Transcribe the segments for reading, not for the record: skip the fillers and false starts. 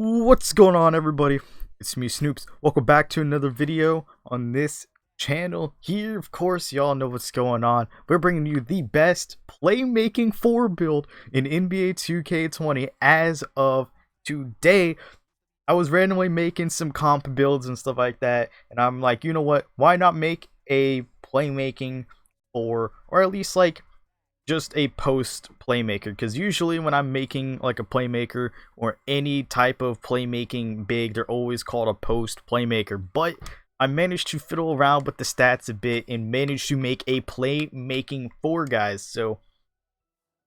What's going on, everybody? It's me, Snoops. Welcome back to another video on this channel. Here, of course, y'all know what's going on. We're bringing you the best playmaking 4 build in NBA 2K20 as of today. I was randomly making some comp builds and stuff like that, and I'm like, you know what? Why not make a playmaking 4, or at least like just a post playmaker? Because usually when I'm making like a playmaker or any type of playmaking big, they're always called a post playmaker. But I managed to fiddle around with the stats a bit and managed to make a playmaking 4, guys. So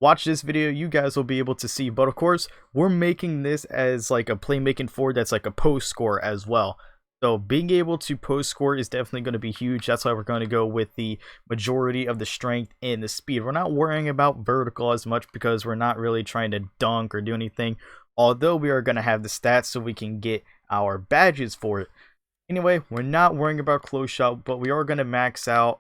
watch this video, you guys will be able to see. But of course, we're making this as like a playmaking 4 that's like a post score as well. So being able to post score is definitely going to be huge. That's why we're going to go with the majority of the strength and the speed. We're not worrying about vertical as much because we're not really trying to dunk or do anything. Although we are going to have the stats so we can get our badges for it. Anyway, we're not worrying about close shot, but we are going to max out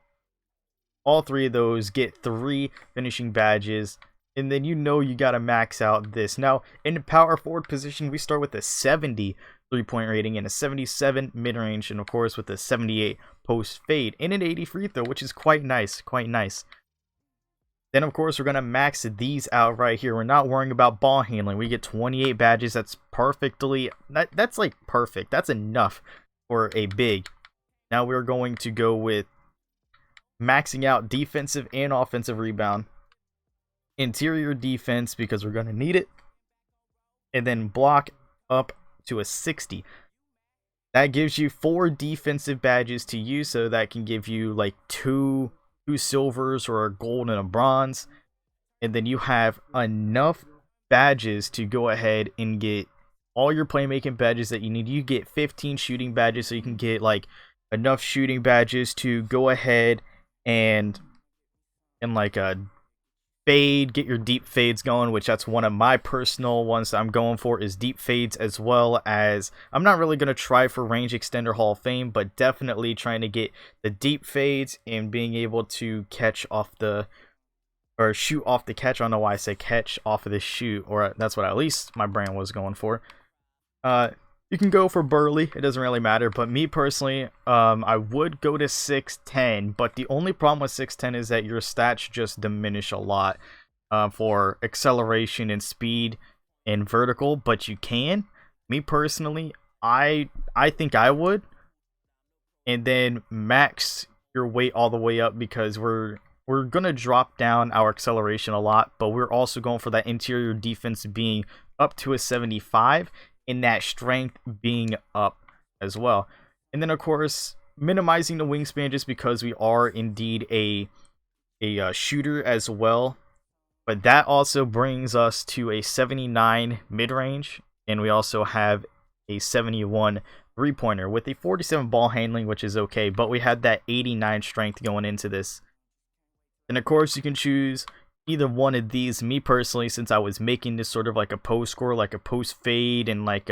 all 3 of those, get 3 finishing badges. And then you got to max out this. Now, in the power forward position, we start with a 70 3-point rating and a 77 mid-range, and of course with a 78 post fade and an 80 free throw, which is quite nice. Then of course we're going to max these out right here. We're not worrying about ball handling. We get 28 badges. That's that's like perfect. That's enough for a big. Now we're going to go with maxing out defensive and offensive rebound, interior defense because we're going to need it, and then block up to a 60. That gives you 4 defensive badges to use, so that can give you like two silvers or a gold and a bronze, and then you have enough badges to go ahead and get all your playmaking badges that you need. You get 15 shooting badges, so you can get like enough shooting badges to go ahead and like a fade, get your deep fades going, which that's one of my personal ones that I'm going for, is deep fades, as well as I'm not really going to try for range extender Hall of Fame, but definitely trying to get the deep fades and being able to catch off the, or shoot off the catch. I don't know why I say catch off of the shoot, or that's what at least my brand was going for. You can go for Burley, it doesn't really matter, but me personally, I would go to 6'10", but the only problem with 6'10" is that your stats just diminish a lot for acceleration and speed and vertical, but you can. Me personally, I think I would, and then max your weight all the way up, because we're gonna drop down our acceleration a lot, but we're also going for that interior defense being up to a 75, and that strength being up as well. And then of course minimizing the wingspan, just because we are indeed a shooter as well, but that also brings us to a 79 mid-range, and we also have a 71 3-pointer with a 47 ball handling, which is okay, but we had that 89 strength going into this. And of course you can choose either one of these. Me personally, since I was making this sort of like a post score, like a post fade, and like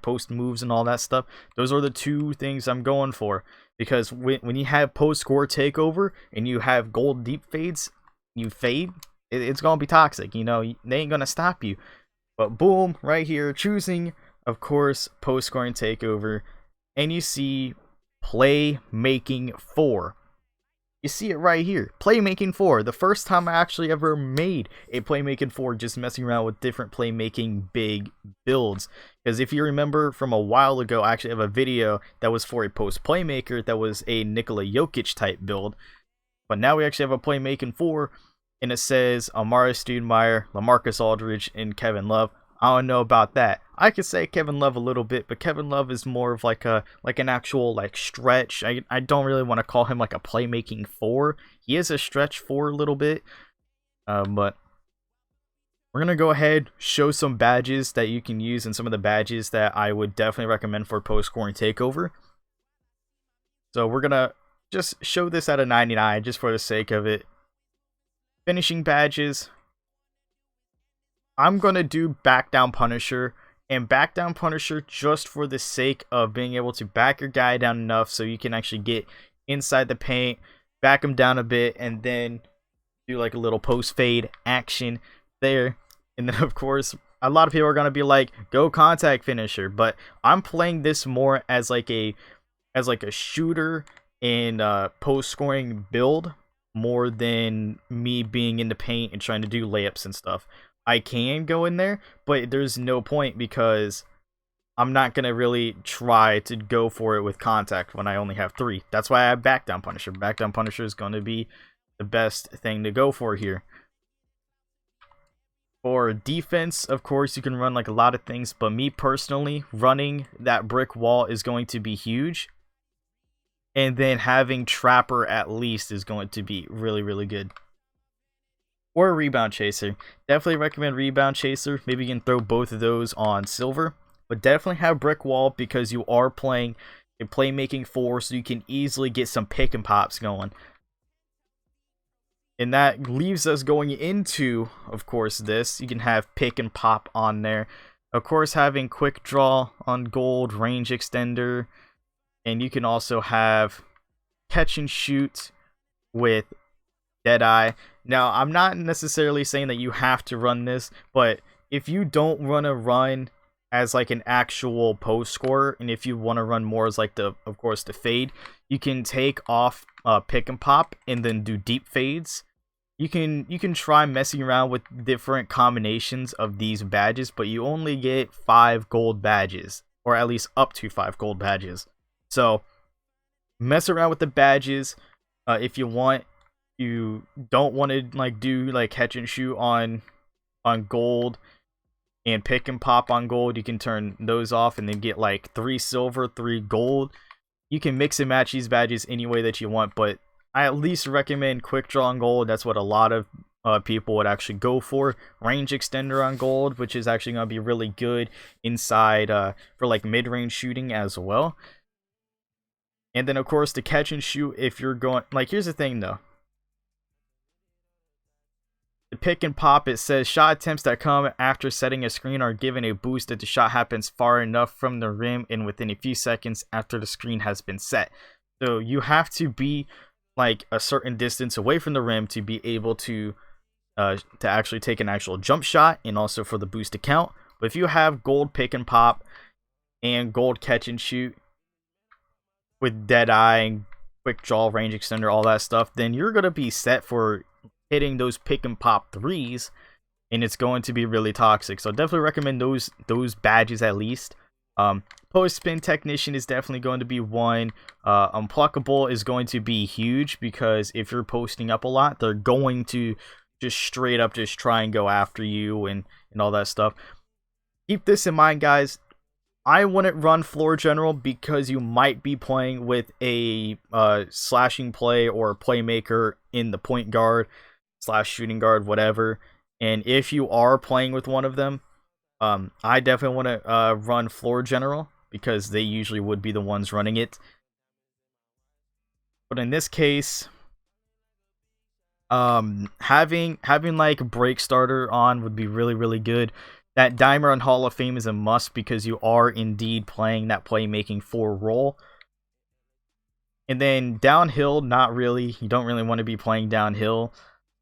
post moves and all that stuff, those are the 2 things I'm going for. Because when you have post score takeover and you have gold deep fades, you fade, it's gonna be toxic. You know, they ain't gonna stop you. But boom, right here, choosing of course post scoring takeover, and you see playmaking 4. You see it right here, playmaking 4. The first time I actually ever made a playmaking 4, just messing around with different playmaking big builds. Because if you remember from a while ago, I actually have a video that was for a post playmaker that was a Nikola Jokic type build. But now we actually have a playmaking 4, and it says Amar'e Stoudemire, LaMarcus Aldridge, and Kevin Love. I don't know about that. I could say Kevin Love a little bit, but Kevin Love is more of like an actual like stretch. I don't really want to call him like a playmaking 4. He is a stretch 4 a little bit. But we're gonna go ahead, show some badges that you can use, and some of the badges that I would definitely recommend for post scoring takeover. So we're gonna just show this at a 99 just for the sake of it. Finishing badges, I'm gonna do back down Punisher, and back down Punisher just for the sake of being able to back your guy down enough so you can actually get inside the paint, back him down a bit, and then do like a little post fade action there. And then of course a lot of people are gonna be like, go contact finisher, but I'm playing this more as like a shooter and post scoring build more than me being in the paint and trying to do layups and stuff. I can go in there, but there's no point because I'm not gonna really try to go for it with contact when I only have 3. That's why I have back down Punisher. Back down Punisher is gonna be the best thing to go for here. For defense, of course, you can run like a lot of things, but me personally, running that brick wall is going to be huge. And then having Trapper at least is going to be really, really good. Or a Rebound Chaser. Definitely recommend Rebound Chaser. Maybe you can throw both of those on Silver. But definitely have Brick Wall because you are playing a playmaking 4, so you can easily get some pick and pops going. And that leaves us going into, of course, this. You can have pick and pop on there. Of course, having quick draw on gold, range extender. And you can also have catch and shoot with Deadeye. Now, I'm not necessarily saying that you have to run this, but if you don't want to run as like an actual post scorer, and if you want to run more as like of course the fade, you can take off pick and pop and then do deep fades. You can try messing around with different combinations of these badges, but you only get 5 gold badges, or at least up to 5 gold badges. So mess around with the badges if you want. You don't want to like do like catch and shoot on gold and pick and pop on gold. You can turn those off and then get like 3 silver, 3 gold. You can mix and match these badges any way that you want, but I at least recommend quick draw on gold. That's what a lot of people would actually go for. Range extender on gold, which is actually going to be really good inside for like mid-range shooting as well. And then of course the catch and shoot, if you're going like, here's the thing though. The pick and pop, it says shot attempts that come after setting a screen are given a boost if the shot happens far enough from the rim and within a few seconds after the screen has been set. So you have to be like a certain distance away from the rim to be able to actually take an actual jump shot and also for the boost to count. But if you have gold pick and pop and gold catch and shoot with Deadeye, quick draw, range extender, all that stuff, then you're going to be set for hitting those pick and pop 3s, and it's going to be really toxic. So definitely recommend those badges at least. Post spin technician is definitely going to be one. Unpluckable is going to be huge because if you're posting up a lot, they're going to just straight up just try and go after you and all that stuff. Keep this in mind, guys. I wouldn't run floor general because you might be playing with a slashing play or a playmaker in the point guard / shooting guard, whatever. And if you are playing with one of them, I definitely want to run floor general because they usually would be the ones running it. But in this case, having like break starter on would be really, really good. That Dimer on Hall of Fame is a must because you are indeed playing that playmaking 4 role. And then downhill, not really. You don't really want to be playing downhill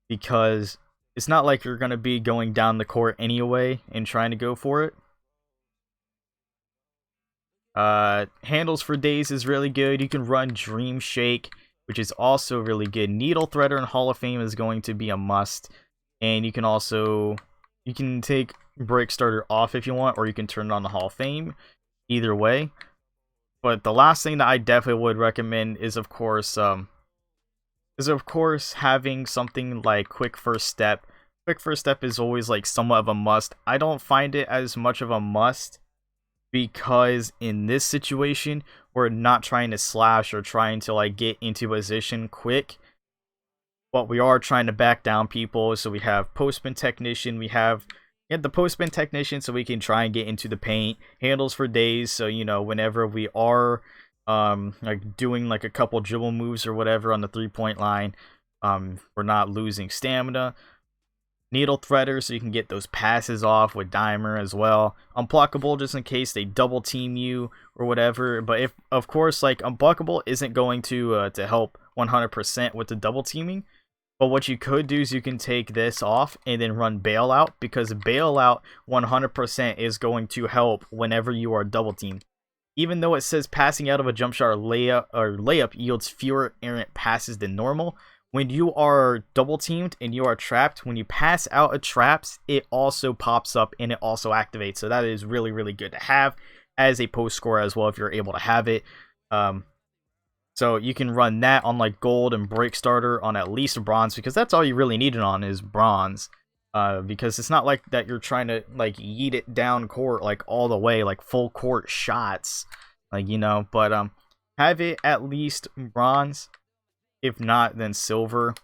because it's not like you're going to be going down the court anyway and trying to go for it. Handles for days is really good. You can run Dream Shake, which is also really good. Needle Threader in Hall of Fame is going to be a must. And you can also, you can take Break Starter off if you want, or you can turn it on the Hall of Fame. Either way. But the last thing that I definitely would recommend is of course having something like Quick First Step. Quick First Step is always like somewhat of a must. I don't find it as much of a must because in this situation we're not trying to slash or trying to like get into position quick, but we are trying to back down people. So we have Postman Technician, we have the Postman Technician so we can try and get into the paint. Handles for days, so you know whenever we are like doing like a couple dribble moves or whatever on the 3-point line, we're not losing stamina. Needle Threader, so you can get those passes off with Dimer as well. Unblockable, just in case they double team you or whatever. But if, of course, like Unblockable isn't going to help 100% with the double teaming. But what you could do is you can take this off and then run bailout, because bailout 100% is going to help whenever you are double teamed. Even though it says passing out of a jump shot or layup yields fewer errant passes than normal, when you are double teamed and you are trapped, when you pass out of traps, it also pops up and it also activates. So that is really, really good to have as a post scorer as well if you're able to have it. So you can run that on like gold and break starter on at least bronze, because that's all you really need it on is bronze. Because it's not like that you're trying to like yeet it down court like all the way, like full court shots, like, you know. But have it at least bronze, if not then silver.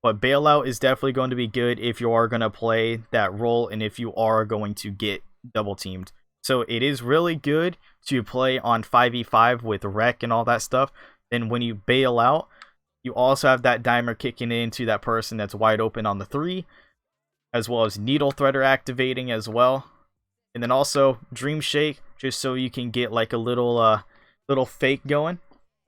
But bailout is definitely going to be good if you are going to play that role and if you are going to get double teamed. So it is really good to play on 5v5 with rec and all that stuff. Then when you bail out, you also have that dimer kicking into that person that's wide open on the 3, as well as needle threader activating as well. And then also dream shake, just so you can get like a little fake going.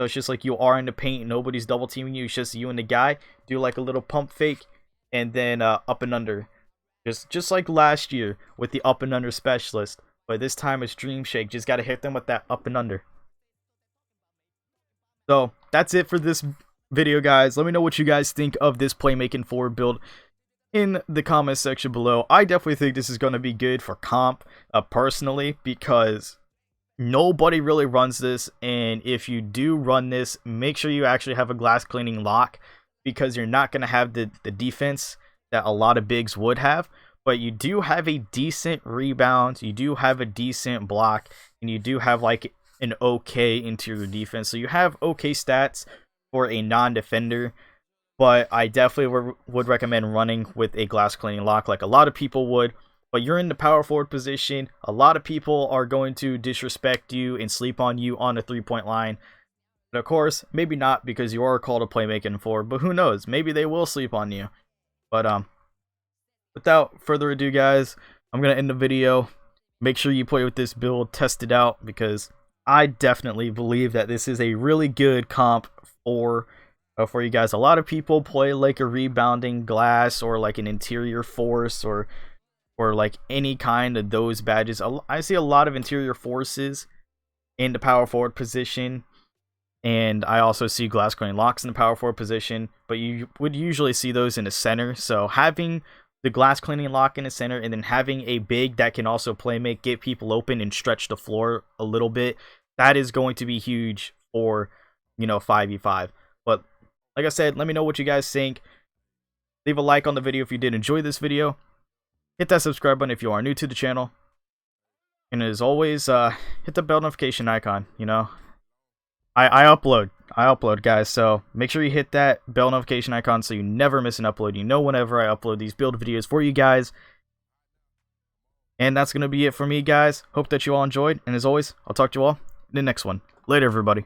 So it's just like you are in the paint, nobody's double teaming you, it's just you and the guy. Do like a little pump fake and then up and under. Just like last year with the up and under specialist. But this time it's dream shake. Just gotta hit them with that up and under. So that's it for this video, guys. Let me know what you guys think of this playmaking forward build in the comment section below. I definitely think this is going to be good for comp, personally, because nobody really runs this. And if you do run this, make sure you actually have a glass cleaning lock, because you're not going to have the defense that a lot of bigs would have. But you do have a decent rebound, you do have a decent block, and you do have like an okay interior defense. So you have okay stats for a non-defender. But I definitely would recommend running with a glass cleaning lock like a lot of people would. But you're in the power forward position. A lot of people are going to disrespect you and sleep on you on the 3-point line. But of course, maybe not, because you are called a playmaking forward. But who knows? Maybe they will sleep on you. But without further ado, guys, I'm going to end the video. Make sure you play with this build, test it out, because I definitely believe that this is a really good comp for you guys. A lot of people play like a rebounding glass or like an interior force or like any kind of those badges. I see a lot of interior forces in the power forward position, and I also see glass cleaning locks in the power forward position, but you would usually see those in the center. So having the glass cleaning lock in the center and then having a big that can also play make, get people open and stretch the floor a little bit, that is going to be huge for, you know, 5v5. But like I said, let me know what you guys think. Leave a like on the video if you did enjoy this video. Hit that subscribe button if you are new to the channel. And as always, hit the bell notification icon, you know. I upload, guys, so make sure you hit that bell notification icon so you never miss an upload. You know whenever I upload these build videos for you guys. And that's going to be it for me, guys. Hope that you all enjoyed, and as always, I'll talk to you all in the next one. Later, everybody.